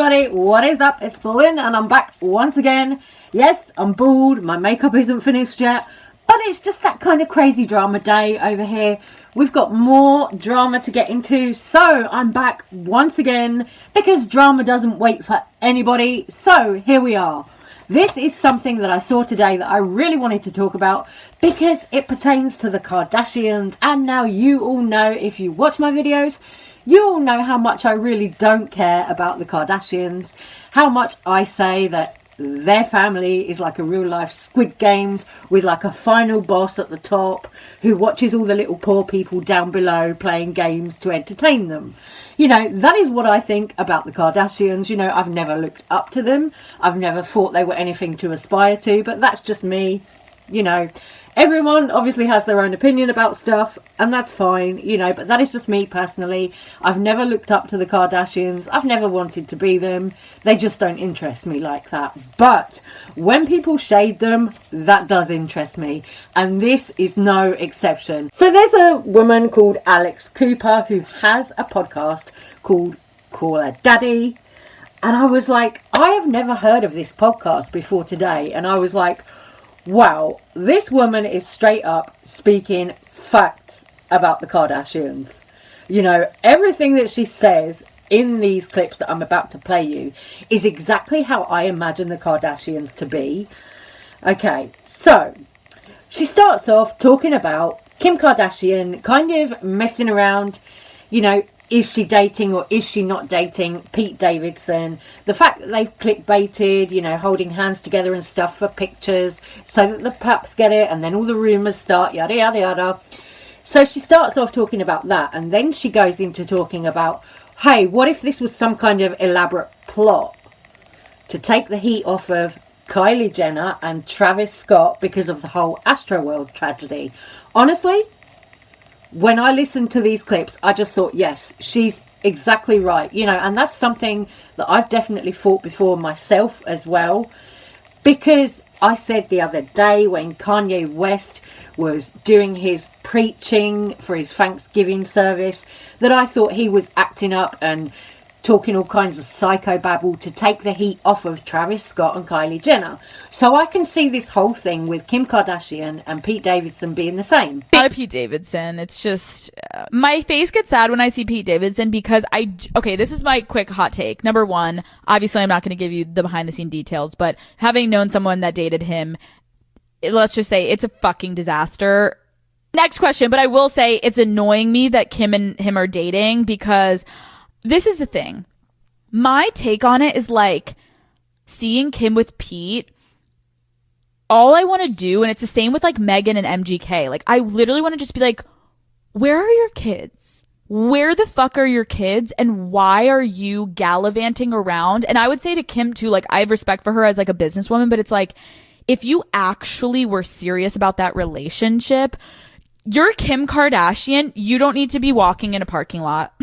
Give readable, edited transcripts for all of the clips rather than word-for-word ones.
everybody, what is up? It's Lynn and I'm back once again. Yes, I'm bald, my makeup isn't finished yet, but it's just that kind of crazy drama day over here. We've got more drama to get into, so I'm back once again because drama doesn't wait for anybody. So here we are. This is something that I saw today that I really wanted to talk about because it pertains to the Kardashians, and now you all know, if you watch my videos, you all know how much I really don't care about the Kardashians, how much I say that their family is like a real life Squid Games with like a final boss at the top who watches all the little poor people down below playing games to entertain them. You know, that is what I think about the Kardashians. You know, I've never looked up to them. I've never thought they were anything to aspire to, but that's just me. You know, everyone obviously has their own opinion about stuff, and that's fine, you know, but that is just me personally. I've never looked up to the Kardashians. I've never wanted to be them. They just don't interest me like that. But when people shade them, that does interest me, and this is no exception. So there's a woman called Alex Cooper who has a podcast called Call Her Daddy, and I was like, I have never heard of this podcast before today, and I was like, wow, this woman is straight up speaking facts about the Kardashians. You know, everything that she says in these clips that I'm about to play you is exactly how I imagine the Kardashians to be. Okay, so she starts off talking about Kim Kardashian kind of messing around, you know, is she dating or is she not dating Pete Davidson? The fact that they've clickbaited, you know, holding hands together and stuff for pictures so that the paps get it, and then all the rumours start, yada, yada, yada. So she starts off talking about that, and then she goes into talking about, hey, what if this was some kind of elaborate plot to take the heat off of Kylie Jenner and Travis Scott because of the whole Astroworld tragedy? Honestly, when I listened to these clips, I just thought, yes, she's exactly right. You know, and that's something that I've definitely thought before myself as well. Because I said the other day when Kanye West was doing his preaching for his Thanksgiving service that I thought he was acting up and talking all kinds of psychobabble to take the heat off of Travis Scott and Kylie Jenner. So I can see this whole thing with Kim Kardashian and Pete Davidson being the same. Not Pete Davidson. It's just, my face gets sad when I see Pete Davidson because okay, this is my quick hot take. Number one, obviously I'm not going to give you the behind the scene details, but having known someone that dated him, let's just say it's a fucking disaster. Next question, but I will say it's annoying me that Kim and him are dating because this is the thing. My take on it is like seeing Kim with Pete. All I want to do, and it's the same with like Megan and MGK. Like I literally want to just be like, where are your kids? Where the fuck are your kids? And why are you gallivanting around? And I would say to Kim too, like I have respect for her as like a businesswoman, but it's like, if you actually were serious about that relationship, you're Kim Kardashian. You don't need to be walking in a parking lot.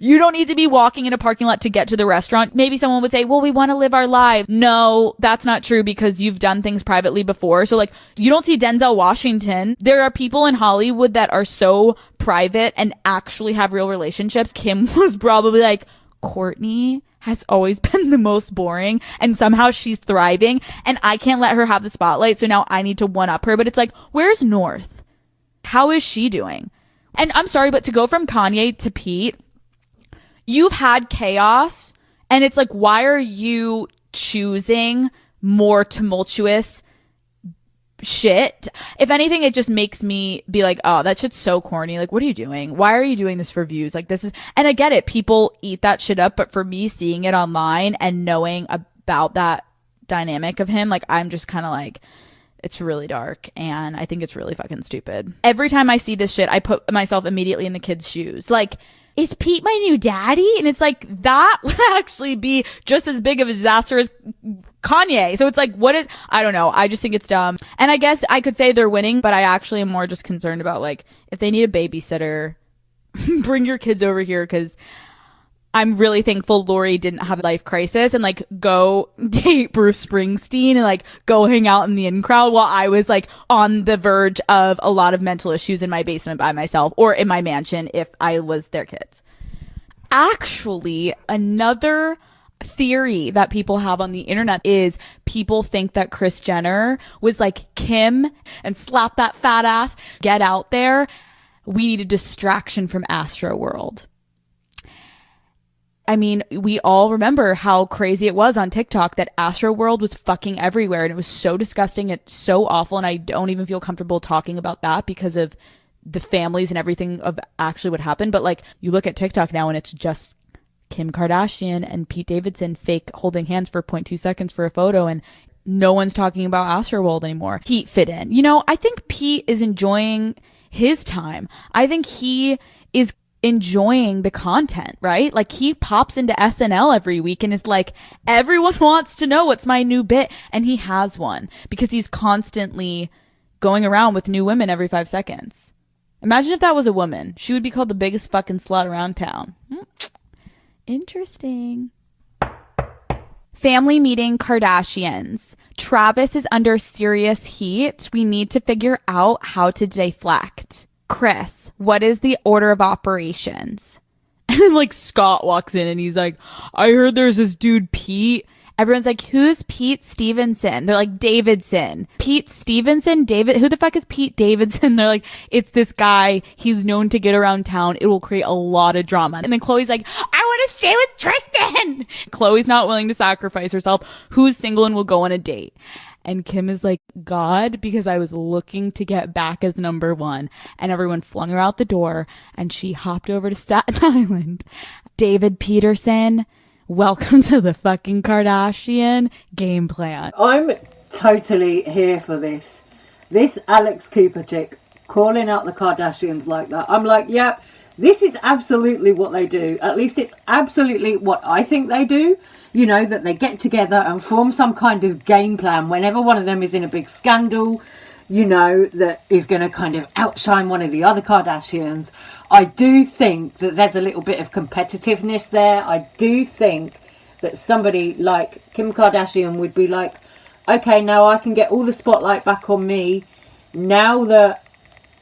You don't need to be walking in a parking lot to get to the restaurant. Maybe someone would say, well, we want to live our lives. No, that's not true because you've done things privately before. So like, you don't see Denzel Washington. There are people in Hollywood that are so private and actually have real relationships. Kim was probably like, Kourtney has always been the most boring and somehow she's thriving and I can't let her have the spotlight. So now I need to one up her. But it's like, where's North? How is she doing? And I'm sorry, but to go from Kanye to Pete, you've had chaos. And it's like, why are you choosing more tumultuous shit? If anything, it just makes me be like, oh, that shit's so corny. Like, what are you doing? Why are you doing this for views? Like, this is, and I get it. People eat that shit up. But for me, seeing it online and knowing about that dynamic of him, like, I'm just kind of like, it's really dark and I think it's really fucking stupid. Every time I see this shit, I put myself immediately in the kid's shoes. Like, is Pete my new daddy? And it's like, that would actually be just as big of a disaster as Kanye. So it's like, I don't know. I just think it's dumb. And I guess I could say they're winning, but I actually am more just concerned about like, if they need a babysitter, bring your kids over here because I'm really thankful Lori didn't have a life crisis and like go date Bruce Springsteen and like go hang out in the in crowd while I was like on the verge of a lot of mental issues in my basement by myself or in my mansion if I was their kids. Actually, another theory that people have on the internet is people think that Kris Jenner was like Kim and slap that fat ass, get out there. We need a distraction from Astroworld. I mean, we all remember how crazy it was on TikTok that Astroworld was fucking everywhere, and it was so disgusting. It's so awful, and I don't even feel comfortable talking about that because of the families and everything of actually what happened. But like, you look at TikTok now and it's just Kim Kardashian and Pete Davidson fake holding hands for 0.2 seconds for a photo, and no one's talking about Astroworld anymore. Pete fit in. You know, I think Pete is enjoying his time. I think he is enjoying the content, right? Like, he pops into SNL every week and is like, everyone wants to know what's my new bit. And he has one because he's constantly going around with new women every 5 seconds. Imagine if that was a woman. She would be called the biggest fucking slut around town. Interesting. Family meeting Kardashians. Travis is under serious heat. We need to figure out how to deflect. Kris, what is the order of operations? And then like Scott walks in and he's like, I heard there's this dude Pete. Everyone's like, who's Pete Stevenson? They're like, Davidson. Pete Stevenson? David? Who the fuck is Pete Davidson? They're like, it's this guy. He's known to get around town. It will create a lot of drama. And then Khloe's like, I want to stay with Tristan. Khloe's not willing to sacrifice herself. Who's single and will go on a date? And Kim is like, God, because I was looking to get back as number one. And everyone flung her out the door and she hopped over to Staten Island. David Peterson, welcome to the fucking Kardashian game plan. I'm totally here for this. This Alex Cooper chick calling out the Kardashians like that. I'm like, yep, this is absolutely what they do. At least it's absolutely what I think they do. You know, that they get together and form some kind of game plan whenever one of them is in a big scandal, you know, that is going to kind of outshine one of the other Kardashians. I do think that there's a little bit of competitiveness there. I do think that somebody like Kim Kardashian would be like, okay, now I can get all the spotlight back on me. Now that,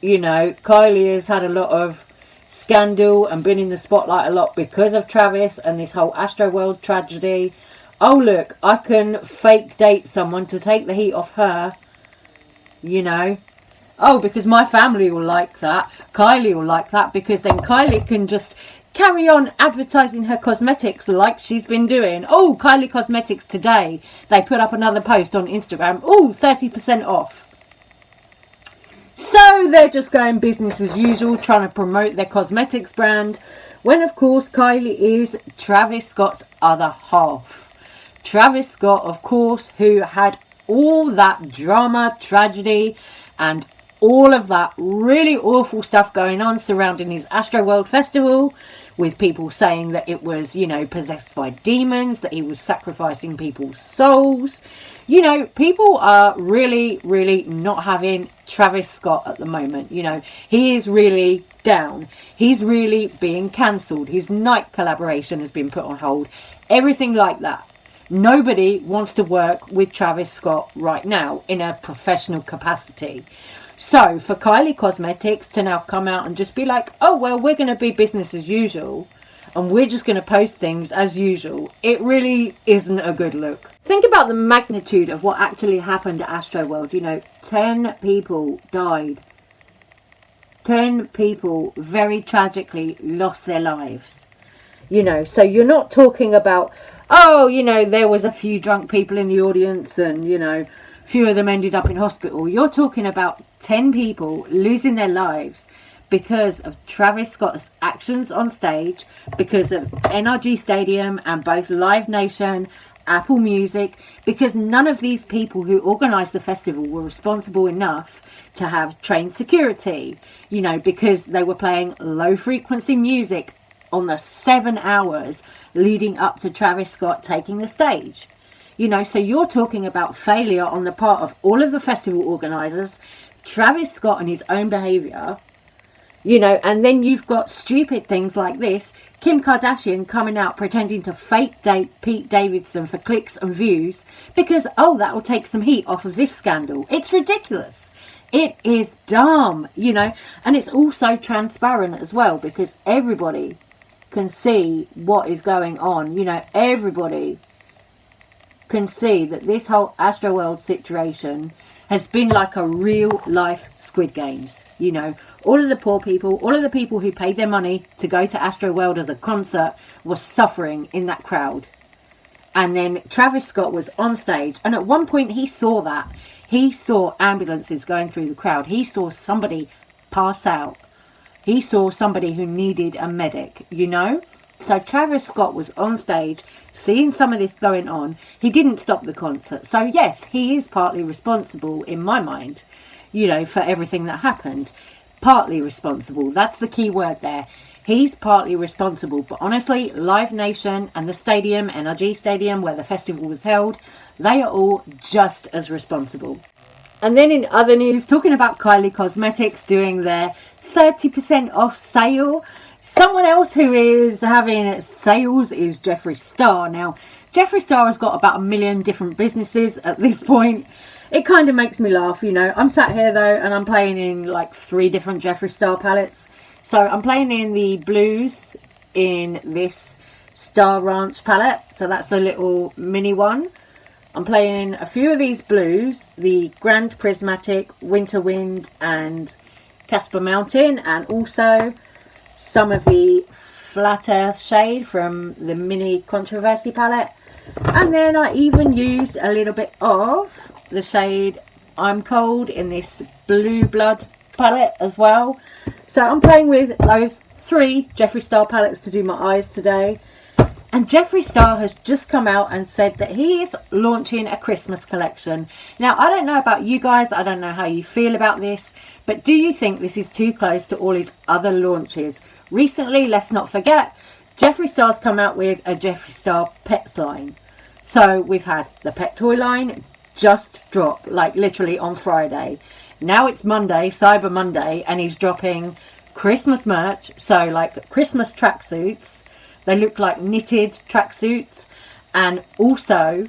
you know, Kylie has had a lot of scandal and been in the spotlight a lot because of Travis and this whole Astroworld tragedy. Oh, look, I can fake date someone to take the heat off her, you know. Oh, because my family will like that. Kylie will like that because then Kylie can just carry on advertising her cosmetics like she's been doing. Oh, Kylie Cosmetics today. They put up another post on Instagram. Oh, 30% off. So they're just going business as usual, trying to promote their cosmetics brand, when of course Kylie is Travis Scott's other half. Travis Scott, of course, who had all that drama, tragedy, and all of that really awful stuff going on surrounding his Astroworld Festival, with people saying that it was, you know, possessed by demons, that he was sacrificing people's souls. You know, people are really, really not having Travis Scott at the moment. You know, he is really down. He's really being cancelled. His Nike collaboration has been put on hold. Everything like that. Nobody wants to work with Travis Scott right now in a professional capacity. So for Kylie Cosmetics to now come out and just be like, oh, well, we're going to be business as usual and we're just going to post things as usual, it really isn't a good look. Think about the magnitude of what actually happened at Astroworld. You know, 10 people died. 10 people very tragically lost their lives. You know, so you're not talking about, oh, you know, there was a few drunk people in the audience and, you know, few of them ended up in hospital. You're talking about 10 people losing their lives because of Travis Scott's actions on stage, because of NRG Stadium and both Live Nation, Apple Music, because none of these people who organised the festival were responsible enough to have trained security, you know, because they were playing low frequency music on the 7 hours leading up to Travis Scott taking the stage. You know, so you're talking about failure on the part of all of the festival organisers, Travis Scott and his own behaviour, you know, and then you've got stupid things like this. Kim Kardashian coming out pretending to fake date Pete Davidson for clicks and views because, oh, that will take some heat off of this scandal. It's ridiculous. It is dumb, you know, and it's also transparent as well because everybody can see what is going on. You know, everybody can see that this whole Astroworld situation has been like a real life Squid Games. You know, all of the poor people, all of the people who paid their money to go to Astroworld as a concert were suffering in that crowd. And then Travis Scott was on stage, and at one point he saw that. He saw ambulances going through the crowd. He saw somebody pass out. He saw somebody who needed a medic, you know. So Travis Scott was on stage, seeing some of this going on. He didn't stop the concert. So yes, he is partly responsible in my mind, you know, for everything that happened. Partly responsible. That's the key word there. He's partly responsible. But honestly, Live Nation and the stadium, NRG Stadium, where the festival was held, they are all just as responsible. And then in other news, talking about Kylie Cosmetics doing their 30% off sale. Someone else who is having sales is Jeffree Star. Now, Jeffree Star has got about 1 million different businesses at this point. It kind of makes me laugh, you know. I'm sat here though, and I'm playing in like 3 different Jeffree Star palettes. So I'm playing in the blues in this Star Ranch palette. So that's the little mini one. I'm playing a few of these blues, the Grand Prismatic, Winter Wind and Casper Mountain, and also some of the Flat Earth shade from the mini Controversy palette. And then I even used a little bit of the shade I'm Cold in this Blue Blood palette as well. So I'm playing with those 3 Jeffree Star palettes to do my eyes today. And Jeffree Star has just come out and said that he is launching a Christmas collection. Now, I don't know about you guys. I don't know how you feel about this. But do you think this is too close to all his other launches? Recently, let's not forget, Jeffree Star's come out with a Jeffree Star Pets line. So we've had the pet toy line just drop, like literally on Friday. Now it's Monday, Cyber Monday, and he's dropping Christmas merch. So like Christmas tracksuits. They look like knitted tracksuits. And also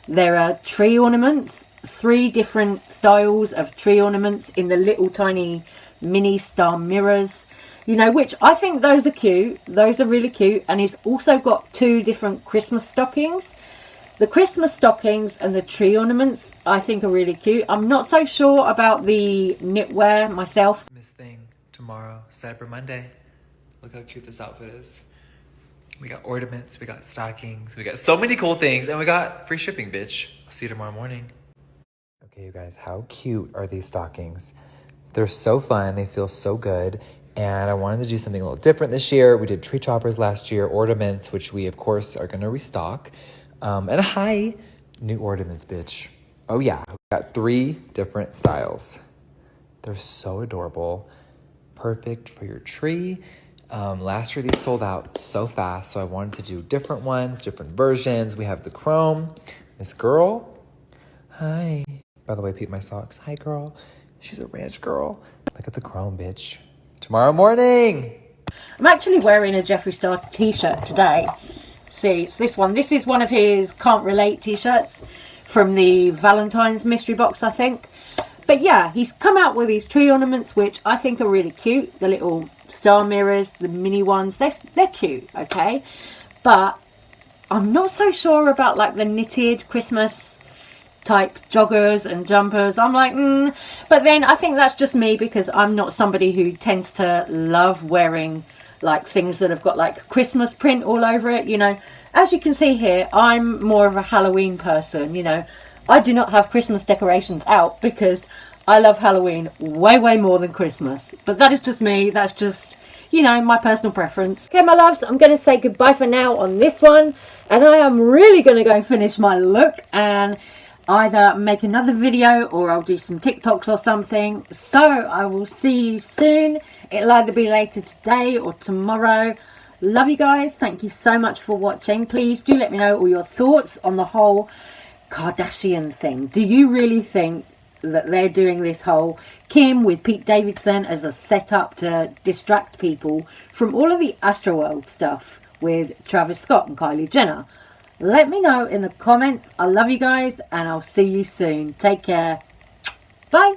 there are tree ornaments. 3 different styles of tree ornaments in the little tiny mini star mirrors. You know, which I think those are cute. Those are really cute. And he's also got 2 different Christmas stockings. The Christmas stockings and the tree ornaments I think are really cute. I'm not so sure about the knitwear myself. Miss Thing tomorrow, Cyber Monday. Look how cute this outfit is. We got ornaments, we got stockings, we got so many cool things, and we got free shipping, bitch. I'll see you tomorrow morning. Okay, you guys, how cute are these stockings? They're so fun, they feel so good, and I wanted to do something a little different this year. We did tree toppers last year, ornaments, which we, of course, are gonna restock. And hi, new ornaments, bitch. Oh yeah, we got 3 different styles. They're so adorable. Perfect for your tree. Last year these sold out so fast, so I wanted to do different ones, different versions. We have the chrome. Miss Girl. Hi. By the way, peep my socks. Hi, girl. She's a ranch girl. Look at the chrome, bitch. Tomorrow morning. I'm actually wearing a Jeffree Star t-shirt today. See, it's this one. This is one of his Can't Relate t-shirts from the Valentine's mystery box, I think. But yeah, he's come out with these tree ornaments, which I think are really cute. The little star mirrors, the mini ones, they're cute, okay? But I'm not so sure about like the knitted Christmas type joggers and jumpers. I'm like, But then I think that's just me, because I'm not somebody who tends to love wearing like things that have got like Christmas print all over it, you know. As you can see here, I'm more of a Halloween person, you know. I do not have Christmas decorations out because I love Halloween way more than Christmas. But that is just me. That's just, you know, my personal preference. Okay, my loves, I'm going to say goodbye for now on this one. And I am really going to go finish my look and either make another video or I'll do some TikToks or something. So I will see you soon. It'll either be later today or tomorrow. Love you guys. Thank you so much for watching. Please do let me know all your thoughts on the whole Kardashian thing. Do you really think that they're doing this whole Kim with Pete Davidson as a setup to distract people from all of the Astroworld stuff with Travis Scott and Kylie Jenner? Let me know in the comments. I love you guys and I'll see you soon. Take care. Bye.